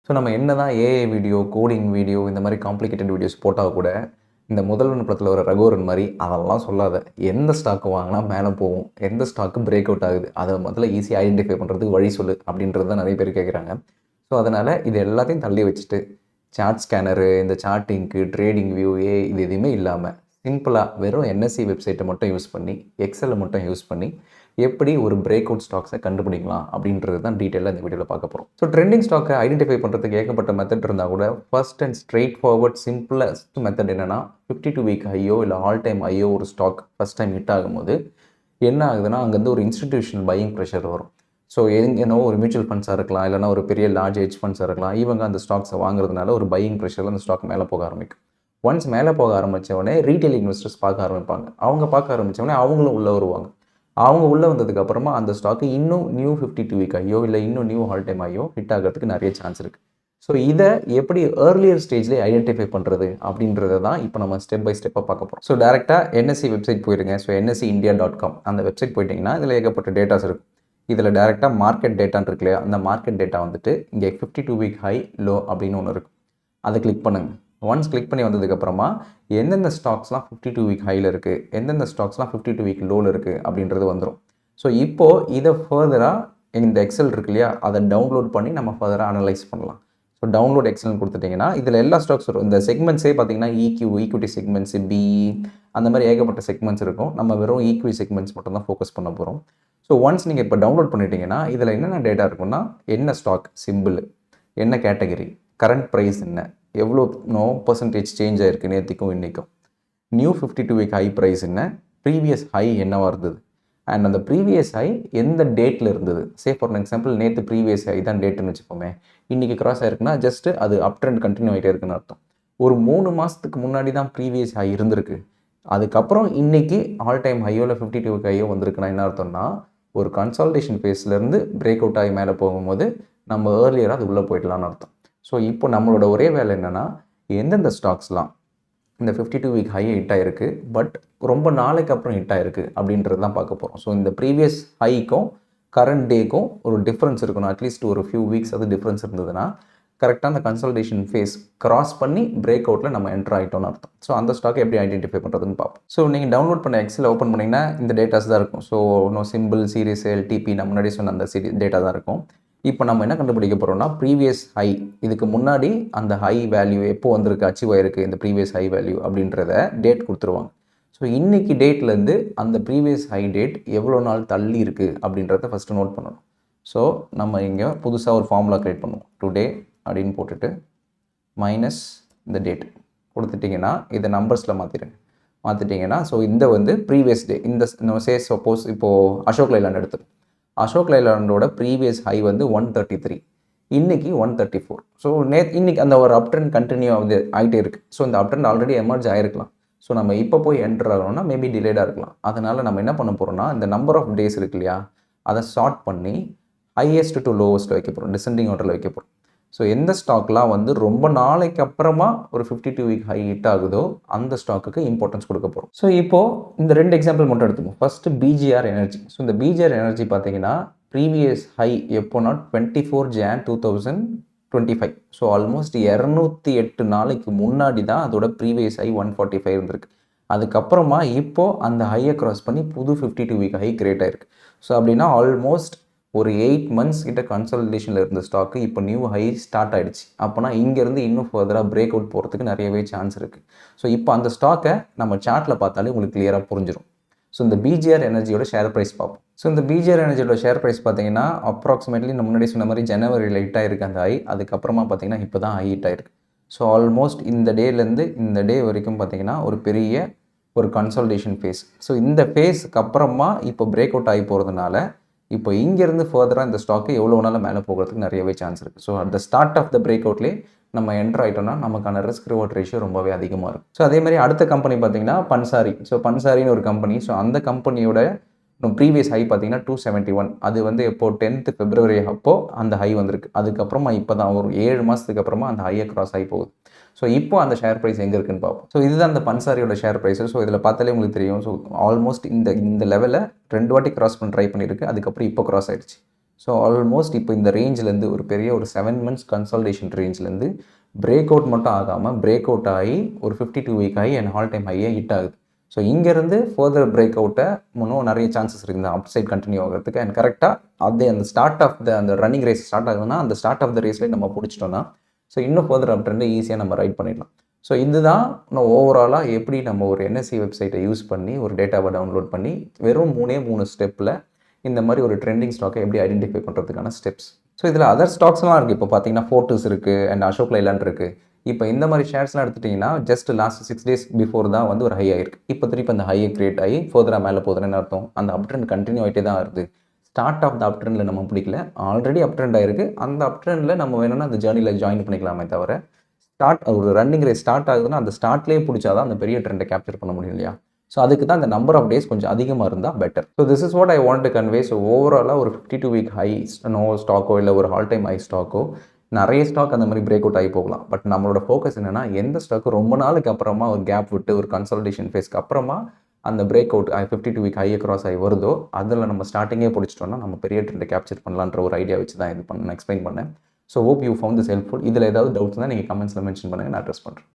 So நம்ம என்னதான் AI video, coding video இந்த மாதிரி காம்ப்ளிகேட்டட் வீடியோஸ் போட்டால் கூட இந்த முதல்வன் படத்தில் வர ரகுவரன் மாதிரி அதெல்லாம் சொல்லாத. எந்த ஸ்டாக் வாங்கினா மேலே போகும், எந்த ஸ்டாக்கு பிரேக் அவுட் ஆகுது, அதை முதல்ல ஈஸியாக ஐடென்டிஃபை பண்ணுறதுக்கு வழி சொல்லு அப்படின்றது தான் நிறைய பேர் கேட்குறாங்க. ஸோ அதனால் இது எல்லாத்தையும் தள்ளி வச்சுட்டு சார்ட் ஸ்கேனரு, இந்த சார்ட்டிங்க்கு, ட்ரேடிங் வியூ, இது எதுவுமே இல்லாமல் சிம்பிளாக வெறும் என்எஸ்சி வெப்சைட்டை மட்டும் யூஸ் பண்ணி, எக்ஸலை மட்டும் யூஸ் பண்ணி எப்படி ஒரு பிரேக் அவுட் ஸ்டாக்ஸை கண்டுபிடிக்கலாம் அப்படின்றது தான் டீட்டெயிலாக இந்த வீடியோவில் பார்க்க போகிறோம். ஸோ ட்ரெண்டிங் ஸ்டாக்கை ஐடென்டிஃபை பண்ணுறதுக்கு ஏகப்பட்ட மெத்தட் இருந்தால் கூட first and straight forward simplest method என்னென்னா 52 வீக் ஹையோ இல்லை ஆல் டைம் ஹையோ ஒரு ஸ்டாக் ஃபஸ்ட் டைம் ஹிட் ஆகும்போது என்ன ஆகுதுன்னா அங்கேருந்து ஒரு இன்ஸ்டிடியூஷனல் பையிங் ப்ரெஷர் வரும். ஸோ என்னவோ ஒரு மியூச்சுவல் ஃபண்ட்ஸாக இருக்கலாம், இல்லைனா ஒரு பெரிய லார்ஜ் ஹெட்ஜ் ஃபண்ட்ஸாக இருக்கலாம், இவங்க அந்த ஸ்டாக்ஸை வாங்குறதுனால ஒரு பையிங் ப்ரெஷரில் அந்த ஸ்டாக் மேலே போக ஆரம்பிக்கும். ஒன்ஸ் மேலே போக ஆரம்பித்தவொடனே ரீட்டைல் இன்வெஸ்டர்ஸ் பார்க்க ஆரம்பிப்பாங்க. அவங்க பார்க்க ஆரம்பித்தவொடனே அவங்களும் உள்ளே வருவாங்க. அவங்க உள்ளே வந்ததுக்கப்புறமா அந்த ஸ்டாக்கு இன்னும் நியூ 52 வீக் ஐயோ இல்லை இன்னும் நியூ ஆல் டைம் ஐயோ ஹிட் ஆகிறதுக்கு நிறைய சான்ஸ் இருக்குது. ஸோ இதை எப்படி ஏர்லியர் ஸ்டேஜ்லேயே ஐடென்டிஃபை பண்ணுறது அப்படின்றத தான் இப்போ நம்ம ஸ்டெப் பை ஸ்டெப்பாக பார்க்க போகிறோம். ஸோ டேரெக்டாக என்எஸ்சி வெப்சைட் போயிடுங்க. ஸோ NSEindia.com அந்த வெப்சைட் போயிட்டிங்கன்னா இதில் ஏகப்பட்ட டேட்டாஸ் இருக்கும். இதில் டேரெக்டாக மார்க்கெட் டேட்டான்னு இருக்கு இல்லையா, அந்த மார்க்கெட் டேட்டா வந்துட்டு இங்கே 52 வீக் ஹை லோ அப்படின்னு ஒன்று இருக்கும். அதை கிளிக் பண்ணுங்கள். ஒன்ஸ் கிளிக் பண்ணி வந்ததுக்கப்புறமா எந்தெந்த ஸ்டாக்ஸ்லாம் 52 வீக் ஹையில் இருக்குது, எந்தெந்த ஸ்டாக்ஸ்லாம் 52 வீக் லோவில் இருக்குது அப்படின்றது வந்துடும். ஸோ இப்போது இதை ஃபர்தராக இந்த எக்ஸல் இருக்கு இல்லையா, அதை டவுன்லோட் பண்ணி நம்ம ஃபர்தராக அனலைஸ் பண்ணலாம். ஸோ டவுன்லோட் எக்ஸல்னு கொடுத்துட்டிங்கன்னா இதில் எல்லா ஸ்டாக்ஸ் வரும். இந்த செக்மெண்ட்ஸே பார்த்தீங்கன்னா ஈக்விட்டி செக்மெண்ட்ஸு, பிஇ அந்த மாதிரி ஏகப்பட்ட செக்மெண்ட்ஸ் இருக்கும். நம்ம வெறும் ஈக்விட்டி செக்மெண்ட்ஸ் மட்டும் தான் ஃபோக்கஸ் பண்ண போகிறோம். ஸோ ஒன்ஸ் நீங்கள் இப்போ டவுன்லோட் பண்ணிட்டீங்கன்னா இதில் என்னென்ன டேட்டா இருக்குன்னா, என்ன ஸ்டாக் சிம்பிள், என்ன கேட்டகரி, கரண்ட் ப்ரைஸ் என்ன, எவ்வளோ பர்சன்டேஜ் சேஞ்ச் ஆகிருக்கு நேற்றுக்கும் இன்றைக்கும், நியூ 52 வீக் ஹை ப்ரைஸ் என்ன, ப்ரீவியஸ் ஹை என்னவாக இருந்தது, அண்ட் அந்த ப்ரீவியஸ் ஹை எந்த டேட்டில் இருந்தது. ஃபார் எக்ஸாம்பிள் நேற்று ப்ரீவியஸ் ஹை தான் டேட்டுன்னு வச்சுப்போமே, இன்றைக்கி கிராஸ் ஆகிருக்குன்னா ஜஸ்ட்டு அது அப் ட்ரெண்ட் கண்டினியூ ஆகிட்டே இருக்குன்னு அர்த்தம். ஒரு 3 மாதத்துக்கு முன்னாடி தான் ப்ரீவியஸ் ஹை இருந்திருக்கு, அதுக்கப்புறம் இன்றைக்கி ஆல் டைம் ஹையோ இல்லை 52 வீக் ஹையோ வந்திருக்குன்னா என்ன அர்த்தம்னா, ஒரு கன்சால்டேஷன் ஃபேஸ்லேருந்து பிரேக் அவுட் ஆகி மேலே போகும்போது நம்ம ஏர்லியராக அது உள்ளே போயிடலான்னு அர்த்தம். ஸோ இப்போ நம்மளோட ஒரே வேலை என்னென்னா, எந்தெந்த ஸ்டாக்ஸ்லாம் இந்த 52 வீக் ஹை ஹிட் ஆகிருக்கு பட் ரொம்ப நாளைக்கு அப்புறம் ஹிட் ஆகிருக்கு அப்படின்றது தான் பார்க்க போகிறோம். ஸோ இந்த ப்ரீவியஸ் ஹைக்கும் கரண்ட் டேக்கும் ஒரு டிஃப்ரென்ஸ் இருக்கணும். அட்லீஸ்ட் ஒரு ஃபியூ வீக்ஸ் அது டிஃப்ரென்ஸ் இருந்ததுன்னா கரெக்டாக அந்த கன்சல்டேஷன் ஃபேஸ் கிராஸ் பண்ணி பிரேக் அவுட்டில் நம்ம என்டர் ஆகிட்டோம்னு அர்த்தம். ஸோ அந்த ஸ்டாக்கை எப்படி ஐடென்டிஃபை பண்ணுறதுன்னு பார்ப்போம். ஸோ நீங்கள் டவுன்லோட் பண்ண எக்ஸில் ஓப்பன் பண்ணிங்கன்னா இந்த டேட்டாஸ் தான் இருக்கும். ஸோ இன்னும் சிம்பிள், சீரிஸ், LTP நான் முன்னாடி சொன்ன அந்த டேட்டா தான் இருக்கும். இப்போ நம்ம என்ன கண்டுபிடிக்க போகிறோம்னா, ப்ரீவியஸ் ஹை, இதுக்கு முன்னாடி அந்த ஹை வேல்யூ எப்போ வந்திருக்கு, அச்சீவ் ஆகிருக்கு இந்த ப்ரீவியஸ் ஹை வேல்யூ அப்படின்றத டேட் கொடுத்துருவாங்க. ஸோ இன்றைக்கி டேட்லேருந்து அந்த ப்ரீவியஸ் ஹை டேட் எவ்வளோ நாள் தள்ளி இருக்குது அப்படின்றத ஃபஸ்ட்டு நோட் பண்ணணும். ஸோ நம்ம இங்கே புதுசாக ஒரு ஃபார்முலா க்ரியேட் பண்ணுவோம். டுடே அப்படின்னு போட்டுட்டு மைனஸ் இந்த டேட் கொடுத்துட்டிங்கன்னா இதை நம்பர்ஸில் மாற்றிட்டிங்கன்னா ஸோ இந்த வந்து ப்ரீவியஸ் டே, இந்த சப்போஸ் இப்போது அசோக் லைலாண்ட் எடுத்துரும். அசோக் லைலாண்டோட ப்ரீவியஸ் ஹை வந்து 133, இன்றைக்கி 134. ஸோ இன்றைக்கி அந்த ஒரு அப் ட்ரெண்ட் கண்டினியூ ஆகிட்டே இருக்குது. ஸோ இந்த அப் ட்ரெண்ட் ஆல்ரெடி எமர்ஜ் ஆகிருக்கலாம். ஸோ நம்ம இப்போ போய் என்டர் ஆகணும்னா மேபி டிலேடாக இருக்கலாம். அதனால் நம்ம என்ன பண்ண போகிறோம்னா, இந்த நம்பர் ஆஃப் டேஸ் இருக்கு இல்லையா, அதை ஷார்ட் பண்ணி ஹையஸ்ட் டு லோவஸ்ட் வைக்க போகிறோம், டிசெண்டிங் ஆர்டரில் வைக்க போகிறோம். ஸோ எந்த ஸ்டாக்லாம் வந்து ரொம்ப நாளைக்கு அப்புறமா ஒரு 52 வீக் ஹை ஹிட் ஆகுதோ அந்த ஸ்டாக்குக்கு இம்பார்ட்டன்ஸ் கொடுக்க போகிறோம். ஸோ இப்போது இந்த 2 எக்ஸாம்பிள் மட்டும் எடுத்துப்போம். First BGR energy. ஸோ இந்த BGR எனர்ஜி பார்த்தீங்கன்னா ப்ரீவியஸ் ஹை எப்போனா 24 Jan 2025. ஸோ ஆல்மோஸ்ட் 208 நாளைக்கு முன்னாடி தான் அதோட ப்ரீவியஸ் ஹை 145 இருந்திருக்கு. அதுக்கப்புறமா இப்போது அந்த ஹையை க்ராஸ் பண்ணி புது 52 வீக் ஹை கிரியேட் ஆகிருக்கு. ஸோ அப்படின்னா ஆல்மோஸ்ட் ஒரு 8 months கிட்ட கன்சல்டேஷனில் இருந்த ஸ்டாக்கு இப்போ நியூ ஹை ஸ்டார்ட் ஆகிடுச்சு. அப்போனா இங்கேருந்து இன்னும் ஃபர்தராக பிரேக் அவுட் போகிறதுக்கு நிறையவே சான்ஸ் இருக்குது. ஸோ இப்போ அந்த ஸ்டாக்கை நம்ம சார்ட்டில் பார்த்தாலே உங்களுக்கு கிளியராக புரிஞ்சிடும். ஸோ இந்த BGR எனர்ஜியோட ஷேர் ப்ரைஸ் பார்ப்போம். ஸோ இந்த BGR எனர்ஜியோட ஷேர் ப்ரைஸ் பார்த்தீங்கன்னா அப்ராக்சிமேட்லி நம்ம முன்னாடி சொன்ன மாதிரி ஜனவரியில் ஹிட் ஆகிருக்கு அந்த ஹை. அதுக்கப்புறமா பார்த்தீங்கன்னா இப்போ தான் ஹை ஹிட் ஆகிருக்கு. ஸோ ஆல்மோஸ்ட் இந்த டேலேருந்து இந்த டே வரைக்கும் பார்த்தீங்கன்னா ஒரு பெரிய ஒரு கன்சல்டேஷன் ஃபேஸ். ஸோ இந்த ஃபேஸ்க்கு அப்புறமா இப்போ பிரேக் அவுட் ஆகி போகிறதுனால இப்போ இங்கேருந்து ஃபர்தராக இந்த ஸ்டாக்கு எவ்வளோ நாள் மேலே போகிறதுக்கு நிறையவே சான்ஸ் இருக்குது. So at the start of the பிரேக் அவுட்லேயே நம்ம என்டர் ஆகிட்டோம்னா நமக்கான ரிஸ்க் ரிவார்ட் ரேஷியோ ரொம்பவே அதிகமாக இருக்கும். ஸோ அதே மாதிரி அடுத்த கம்பெனி பார்த்தீங்கன்னா பன்சாரி. ஸோ பன்சாரின்னு ஒரு கம்பெனி. ஸோ அந்த கம்பெனியோட ப்ரீவியஸ் ஹை பார்த்தீங்கன்னா 271. அது வந்து எப்போது 10th February அப்போது அந்த ஹை வந்திருக்கு. அதுக்கப்புறமா இப்போ தான் ஒரு 7 மாதத்துக்கு அப்புறமா அந்த ஹையை கிராஸ் ஆகி போகுது. ஸோ இப்போ அந்த ஷேர் ப்ரைஸ் எங்கே இருக்குன்னு பார்ப்போம். ஸோ இதுதான் அந்த பன்சாரியோட ஷேர் ப்ரைஸு. ஸோ இதில் பார்த்தாலே உங்களுக்கு தெரியும். ஸோ ஆல்மோஸ்ட் இந்த லெவலில் 2 வாட்டி கிராஸ் பண்ண ட்ரை பண்ணியிருக்கு. அதுக்கப்புறம் இப்போ கிராஸ் ஆகிடுச்சு. ஸோ ஆல்மோஸ்ட் இப்போ இந்த ரேஞ்சிலேருந்து ஒரு பெரிய ஒரு 7 மந்த்ஸ் கன்சால்டேஷன் ரேஞ்சிலேருந்து பிரேக் அவுட் மட்டும் ஆகாமல் பிரேக் அவுட் ஆகி ஒரு 52 வீக் ஆகி அண்ட் ஆல் டைம் ஹையாக ஹிட் ஆகுது. ஸோ இங்கேருந்து ஃபர்தர் பிரேக் அவுட்டை இன்னும் நிறைய சான்சஸ் இருக்குது இந்த அப் சைட் கண்டினியூ ஆகிறதுக்கு. அண்ட் கரெக்டாக அதே அந்த ஸ்டார்ட் ஆஃப் த அந்த ரன்னிங் ரேஸ் ஸ்டார்ட் ஆகுதுன்னா அந்த ஸ்டார்ட் ஆஃப் த ரேஸ்லேயே நம்ம பிடிச்சிட்டோம்னா ஸோ இன்னும் ஃபர்தர் அப் ட்ரெண்டை ஈஸியாக நம்ம ரைட் பண்ணிடலாம். ஸோ இதுதான் இன்னும் ஓவராலாக எப்படி நம்ம ஒரு என்எஸ்சி வெப்சைட்டை யூஸ் பண்ணி ஒரு டேட்டாவை டவுன்லோட் பண்ணி வெறும் 3 ஸ்டெப்பில் இந்த மாதிரி ஒரு ட்ரெண்டிங் ஸ்டாக்கை எப்படி ஐடென்டிஃபை பண்ணுறதுக்கான ஸ்டெப்ஸ். ஸோ இதில் அதர் ஸ்டாக்ஸ்லாம் இருக்குது. இப்போ பார்த்தீங்கன்னா ஃபோர்டிஸ் இருக்குது அண்ட் அசோக் லைலாண்ட் இருக்குது. இப்போ இந்த மாதிரி ஷேர்ஸ்லாம் எடுத்துட்டிங்கன்னா ஜஸ்ட் லாஸ்ட் 6 days பிஃபோர் தான் வந்து ஒரு ஹை ஆயிருக்கு. இப்போ திருப்பி அந்த ஹையை கிரியேட் ஆகி ஃபர்தராக மேலே போகுதுன்னு அர்த்தம். அந்த அப் ட்ரெண்ட் கண்டினியூ ஆகிட்டே தான் இருக்குது. ஸ்டார்ட் ஆஃப் த அப் ட்ரெண்டில் நம்ம பிடிக்கல, ஆல்ரெடி அப் ட்ரெண்ட் ஆயிருக்கு. அந்த அப் ட்ரெண்டில் நம்ம வேணும்னா அந்த ஜேர்னியில் ஜாயின் பண்ணிக்கலாமே தவிர ஒரு ரன்னிங் ரேஸ் ஸ்டார்ட் ஆகுதுன்னா அந்த ஸ்டார்ட்லேயே பிடிச்சாதான் அந்த பெரிய ட்ரெண்டை கேப்சர் பண்ண முடியும் இல்லையா? ஸோ அதுக்கு தான் அந்த நம்பர் ஆஃப் டேஸ் கொஞ்சம் அதிகமாக இருந்தால் better. So this is what I want to convey. So ஓவராலாக ஒரு 52 வீக் ஹை ஸ்டாக்கோ இல்லை ஒரு ஆல் டைம் ஹை ஸ்டாக்கோ நிறைய ஸ்டாக் அந்த மாதிரி பிரேக் அவுட் ஆகி போகலாம். பட் நம்மளோட ஃபோக்கஸ் என்னென்னா எந்த ஸ்டாக்கு ரொம்ப நாளுக்கு அப்புறமா ஒரு கேப் விட்டு ஒரு கன்சல்டேஷன் ஃபேஸ்க்கு அப்புறமா அந்த பிரேக் அவுட் 52 வீக் ஹையை கிராஸ் ஆகி வருதோ அதில் நம்ம ஸ்டார்டிங்கே பிடிச்சிட்டோம்னா நம்ம பெரிய ட்ரெண்டை கேப்சர் பண்ணலான்ற ஒரு ஐடியா வச்சு தான் இது எக்ஸ்பிளைன் பண்ணேன். So hope you found this helpful. இதில் ஏதாவது டவுட்ஸ் தான் நீங்கள் கமெண்ட்ஸில் மென்ஷன் பண்ணுங்கள், நான் அட்ரஸ் பண்ணுறேன்.